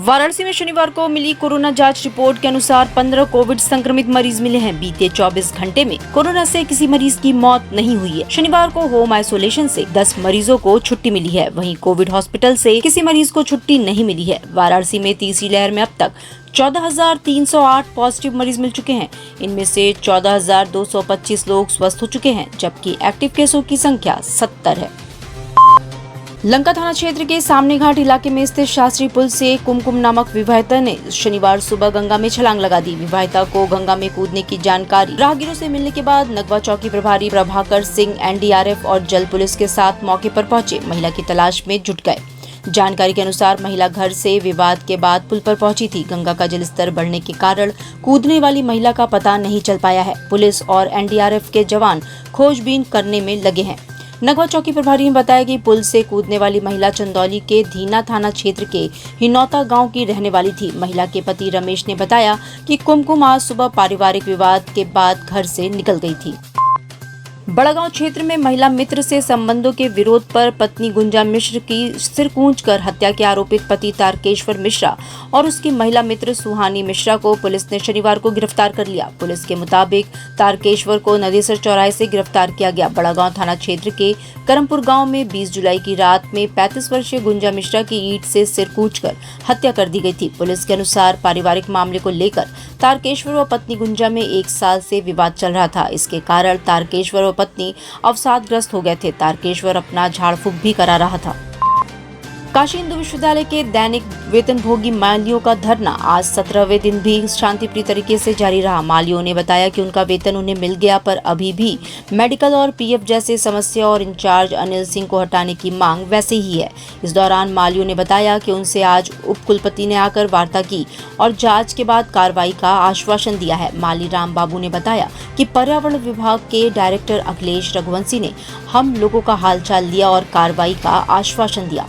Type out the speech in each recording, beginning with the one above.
वाराणसी में शनिवार को मिली कोरोना जांच रिपोर्ट के अनुसार 15 कोविड संक्रमित मरीज मिले हैं। बीते 24 घंटे में कोरोना से किसी मरीज की मौत नहीं हुई है। शनिवार को होम आइसोलेशन से 10 मरीजों को छुट्टी मिली है। वहीं कोविड हॉस्पिटल से किसी मरीज को छुट्टी नहीं मिली है। वाराणसी में तीसरी लहर में अब तक 14,308 पॉजिटिव मरीज मिल चुके हैं। इनमें से 14,225 लोग स्वस्थ हो चुके हैं, जबकि एक्टिव केसों की संख्या 70 है। लंका थाना क्षेत्र के सामने घाट इलाके में स्थित शास्त्री पुल से कुमकुम नामक विवाहिता ने शनिवार सुबह गंगा में छलांग लगा दी। विवाहिता को गंगा में कूदने की जानकारी राहगीरों से मिलने के बाद नगवा चौकी प्रभारी प्रभाकर सिंह एनडीआरएफ और जल पुलिस के साथ मौके पर पहुंचे महिला की तलाश में जुट गए। जानकारी के अनुसार महिला घर से विवाद के बाद पुल पर पहुंची थी। गंगा का जलस्तर बढ़ने के कारण कूदने वाली महिला का पता नहीं चल पाया है। पुलिस और एनडीआरएफ के जवान खोजबीन करने में लगे हैं। नगवा चौकी प्रभारी ने बताया कि पुल से कूदने वाली महिला चंदौली के धीना थाना क्षेत्र के हिनौता गांव की रहने वाली थी। महिला के पति रमेश ने बताया कि कुमकुम आज सुबह पारिवारिक विवाद के बाद घर से निकल गई थी। बड़ागांव क्षेत्र में महिला मित्र से संबंधों के विरोध पर पत्नी गुंजा मिश्र की सिर कूंचकर हत्या के आरोपित पति तारकेश्वर मिश्रा और उसकी महिला मित्र सुहानी मिश्रा को पुलिस ने शनिवार को गिरफ्तार कर लिया। पुलिस के मुताबिक तारकेश्वर को नदेसर चौराहे से गिरफ्तार किया गया। बड़ागांव थाना क्षेत्र के करमपुर गांव में 20 जुलाई की रात में 35 वर्षीय गुंजा मिश्रा की ईंट से सिर कूंचकर हत्या कर दी गई थी। पुलिस के अनुसार पारिवारिक मामले को लेकर तारकेश्वर व पत्नी गुंजा में 1 साल से विवाद चल रहा था। इसके कारण तारकेश्वर व पत्नी अवसादग्रस्त हो गए थे। तारकेश्वर अपना झाड़ फूंक भी करा रहा था। काशी हिंदू विश्वविद्यालय के दैनिक वेतनभोगी मालियों का धरना आज 17वें दिन भी शांतिप्रिय तरीके से जारी रहा। मालियों ने बताया कि उनका वेतन उन्हें मिल गया, पर अभी भी मेडिकल और पीएफ जैसे समस्या और इंचार्ज अनिल सिंह को हटाने की मांग वैसे ही है। इस दौरान मालियों ने बताया कि उनसे आज उप कुलपति ने आकर वार्ता की और जांच के बाद कार्रवाई का आश्वासन दिया है। माली राम बाबू ने बताया कि पर्यावरण विभाग के डायरेक्टर अखिलेश रघुवंशी ने हम लोगों का हालचाल लिया और कार्रवाई का आश्वासन दिया।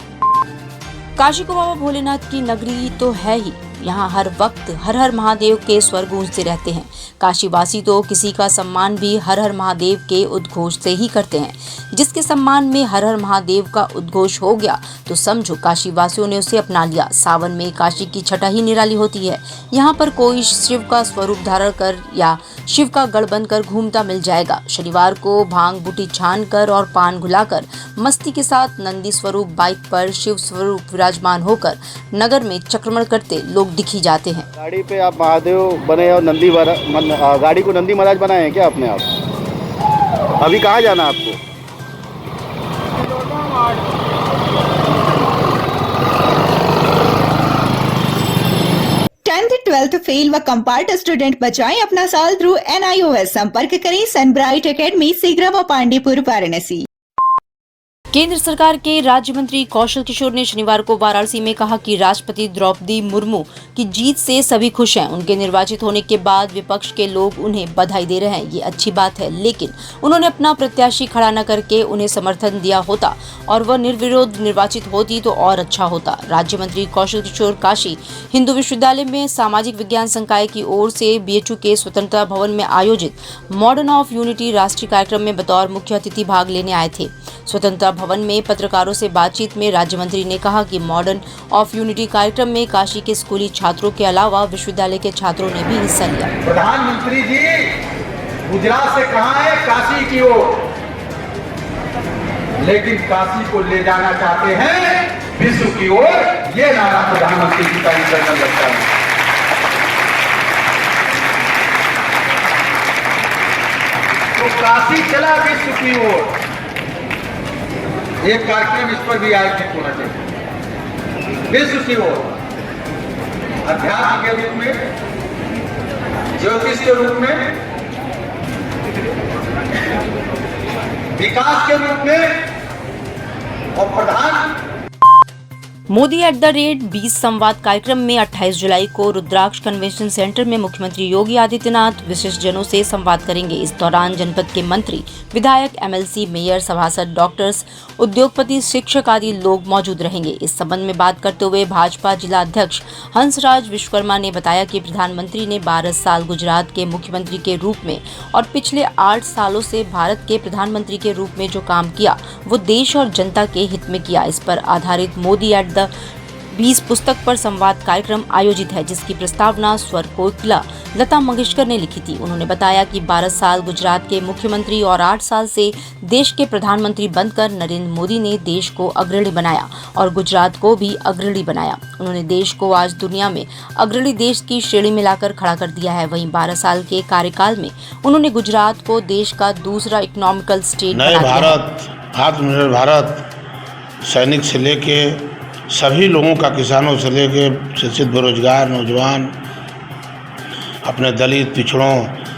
काशी को बाबा भोलेनाथ की नगरी तो है ही, यहाँ हर वक्त हर हर महादेव के स्वर गूंजते रहते हैं। काशीवासी तो किसी का सम्मान भी हर हर महादेव के उद्घोष से ही करते हैं। जिसके सम्मान में हर हर महादेव का उद्घोष हो गया तो समझो काशीवासियों ने उसे अपना लिया। सावन में काशी की छटा ही निराली होती है। यहाँ पर कोई शिव का स्वरूप धारण कर या शिव का गढ़ बनकर घूमता मिल जाएगा। शनिवार को भांग बूटी छान कर और पान घुलाकर मस्ती के साथ नंदी स्वरूप बाइक पर शिव स्वरूप विराजमान होकर नगर में चक्रमण करते लोग दिखी जाते हैं। गाड़ी पे आप महादेव बने और गाड़ी को नंदी महाराज बनाए हैं क्या अपने आप? अभी कहाँ जाना आपको? 10th 12th फेल व कंपार्ट स्टूडेंट बचाएं अपना साल थ्रू NIOS। संपर्क करें सनब्राइट एकेडमी सीगरा व पांडेपुर वाराणसी। केंद्र सरकार के राज्य मंत्री कौशल किशोर ने शनिवार को वाराणसी में कहा कि राष्ट्रपति द्रौपदी मुर्मू की जीत से सभी खुश हैं। उनके निर्वाचित होने के बाद विपक्ष के लोग उन्हें बधाई दे रहे हैं, ये अच्छी बात है, लेकिन उन्होंने अपना प्रत्याशी खड़ा न करके उन्हें समर्थन दिया होता और वह निर्विरोध निर्वाचित होती तो और अच्छा होता। राज्य मंत्री कौशल किशोर काशी हिंदू विश्वविद्यालय में सामाजिक विज्ञान संकाय की ओर से BHU के स्वतंत्रता भवन में आयोजित मॉडर्न ऑफ यूनिटी राष्ट्रीय कार्यक्रम में बतौर मुख्य अतिथि भाग लेने आए थे। स्वतंत्रता भवन में पत्रकारों से बातचीत में राज्य मंत्री ने कहा कि मॉडर्न ऑफ यूनिटी कार्यक्रम में काशी के स्कूली छात्रों के अलावा विश्वविद्यालय के छात्रों ने भी हिस्सा लिया। प्रधानमंत्री जी गुजरात से कहाँ है? काशी की ओर, लेकिन काशी को ले जाना चाहते हैं विश्व की ओर। ये नारा प्रधानमंत्री जी का इंटरनल लगता है। तो काशी चला विश्व की ओर। एक कार्यक्रम इस पर भी आयोजित होना चाहिए विश्व की ओर, अध्यात्म के रूप में, ज्योतिष के रूप में, विकास के रूप में और प्रधान मोदी @20 संवाद कार्यक्रम में 28 जुलाई को रुद्राक्ष कन्वेंशन सेंटर में मुख्यमंत्री योगी आदित्यनाथ विशिष्ट जनों से संवाद करेंगे। इस दौरान जनपद के मंत्री, विधायक, MLC, मेयर, सभासद, डॉक्टर्स, उद्योगपति, शिक्षक आदि लोग मौजूद रहेंगे। इस संबंध में बात करते हुए भाजपा जिला अध्यक्ष हंसराज विश्वकर्मा ने बताया कि प्रधानमंत्री ने 12 साल गुजरात के मुख्यमंत्री के रूप में और पिछले 8 सालों से भारत के प्रधानमंत्री के रूप में जो काम किया वो देश और जनता के हित में किया। इस पर आधारित मोदी 20 पुस्तक पर संवाद कार्यक्रम आयोजित है, जिसकी प्रस्तावना स्वर कोकिला लता मंगेशकर ने लिखी थी। उन्होंने बताया कि 12 साल गुजरात के मुख्यमंत्री और 8 साल से देश के प्रधानमंत्री बनकर नरेंद्र मोदी ने देश को अग्रणी बनाया और गुजरात को भी अग्रणी बनाया। उन्होंने देश को आज दुनिया में अग्रणी देश की श्रेणी में लाकर खड़ा कर दिया है। वहीं 12 साल के कार्यकाल में उन्होंने गुजरात को देश का दूसरा इकोनॉमिकल स्टेट बना दिया है। आत्मनिर्भर भारत सैनिक से लेके सभी लोगों का, किसानों से लेके शिक्षित बेरोजगार नौजवान, अपने दलित पिछड़ों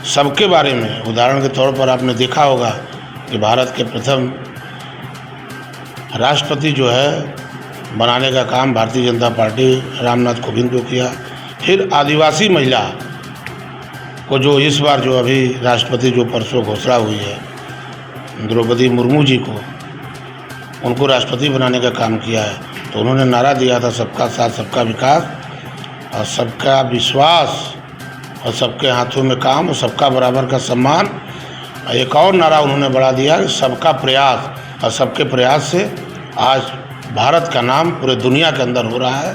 सबके बारे में उदाहरण के तौर पर आपने देखा होगा कि भारत के प्रथम राष्ट्रपति जो है बनाने का काम भारतीय जनता पार्टी रामनाथ कोविंद को किया। फिर आदिवासी महिला को जो इस बार जो अभी राष्ट्रपति जो परसों घोषणा हुई है, द्रौपदी मुर्मू जी को, उनको राष्ट्रपति बनाने का काम किया है। तो उन्होंने नारा दिया था सबका साथ सबका विकास और सबका विश्वास और सबके हाथों में काम और सबका बराबर का सम्मान। एक और नारा उन्होंने बढ़ा दिया कि सबका प्रयास, और सबके प्रयास से आज भारत का नाम पूरे दुनिया के अंदर हो रहा है।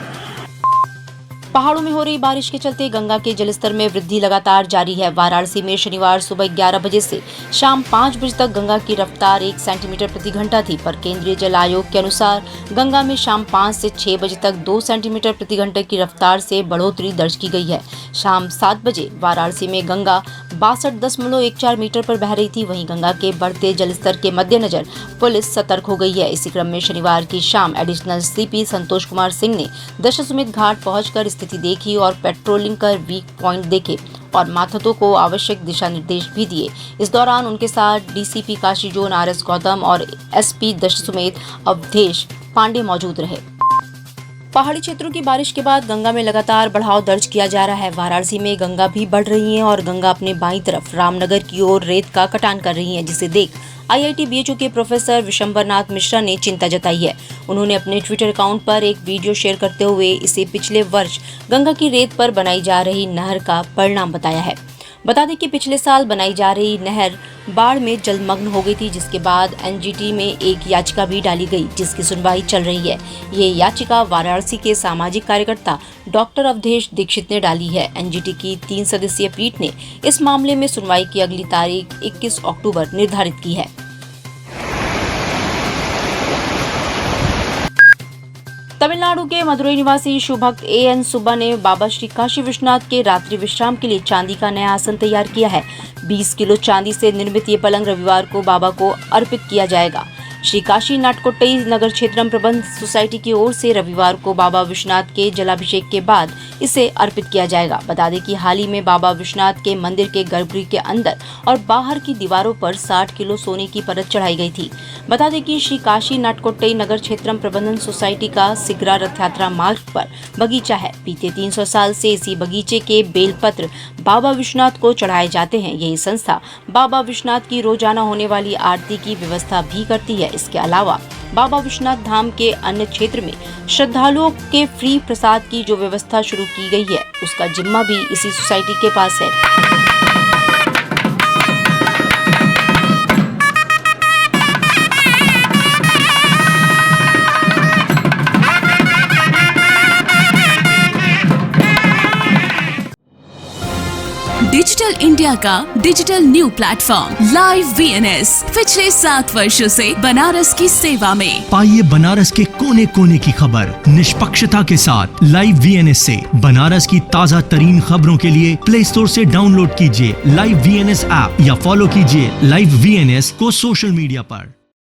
पहाड़ों में हो रही बारिश के चलते गंगा के जलस्तर में वृद्धि लगातार जारी है। वाराणसी में शनिवार सुबह 11 बजे से शाम 5 बजे तक गंगा की रफ्तार 1 सेंटीमीटर प्रति घंटा थी, पर केंद्रीय जल आयोग के अनुसार गंगा में शाम 5 से 6 बजे तक 2 सेंटीमीटर प्रति घंटे की रफ्तार से बढ़ोतरी दर्ज की गई है। शाम 7 बजे वाराणसी में गंगा 62.14 मीटर पर बह रही थी। वहीं गंगा के बढ़ते जलस्तर के मद्देनजर पुलिस सतर्क हो गई है। इसी क्रम में शनिवार की शाम एडिशनल सीपी संतोष कुमार सिंह ने दशाश्वमेध घाट पहुंचकर स्थिति देखी और पेट्रोलिंग कर वीक पॉइंट देखे और माथतों को आवश्यक दिशा निर्देश भी दिए। इस दौरान उनके साथ DCP Kashi zone RS Gautam और एसपी दशाश्वमेध अवधेश पांडे मौजूद रहे। पहाड़ी क्षेत्रों की बारिश के बाद गंगा में लगातार बढ़ाव दर्ज किया जा रहा है। वाराणसी में गंगा भी बढ़ रही है और गंगा अपने बाईं तरफ रामनगर की ओर रेत का कटान कर रही है, जिसे देख आईआईटी बीएचयू के प्रोफेसर विशंबरनाथ मिश्रा ने चिंता जताई है। उन्होंने अपने ट्विटर अकाउंट पर एक वीडियो शेयर करते हुए इसे पिछले वर्ष गंगा की रेत पर बनाई जा रही नहर का परिणाम बताया है। बता दें कि पिछले साल बनाई जा रही नहर बाढ़ में जलमग्न हो गई थी, जिसके बाद एनजीटी में एक याचिका भी डाली गई, जिसकी सुनवाई चल रही है। ये याचिका वाराणसी के सामाजिक कार्यकर्ता डॉक्टर अवधेश दीक्षित ने डाली है। एनजीटी की 3 सदस्यीय पीठ ने इस मामले में सुनवाई की अगली तारीख 21 अक्टूबर निर्धारित की है। तमिलनाडु के मदुरई निवासी शिवभक्त एएन सुब्बा ने बाबा श्री काशी विश्वनाथ के रात्रि विश्राम के लिए चांदी का नया आसन तैयार किया है। 20 किलो चांदी से निर्मित ये पलंग रविवार को बाबा को अर्पित किया जाएगा। श्री काशी नाटकोट्टई नगर क्षेत्रम प्रबंध सोसाइटी की ओर से रविवार को बाबा विश्वनाथ के जलाभिषेक के बाद इसे अर्पित किया जाएगा। बता दें कि हाल ही में बाबा विश्वनाथ के मंदिर के गर्भगृह के अंदर और बाहर की दीवारों पर 60 किलो सोने की परत चढ़ाई गई थी। बता दें कि श्री काशी नाटकोट्टई नगर क्षेत्रम प्रबंधन सोसाइटी का सिगरा रथ यात्रा मार्ग पर बगीचा है। बीते 300 साल से इसी बगीचे के बेलपत्र बाबा विश्वनाथ को चढ़ाए जाते हैं। यही संस्था बाबा विश्वनाथ की रोजाना होने वाली आरती की व्यवस्था भी करती है। इसके अलावा बाबा विश्वनाथ धाम के अन्य क्षेत्र में श्रद्धालुओं के फ्री प्रसाद की जो व्यवस्था शुरू की गई है, उसका जिम्मा भी इसी सोसाइटी के पास है। डिजिटल इंडिया का digital new platform live VNS पिछले 7 वर्षों से बनारस की सेवा में। पाइए बनारस के कोने कोने की खबर निष्पक्षता के साथ लाइव वीएनएस से। बनारस की ताज़ा तरीन खबरों के लिए प्ले स्टोर से डाउनलोड कीजिए लाइव वीएनएस ऐप या फॉलो कीजिए लाइव वीएनएस को सोशल मीडिया पर।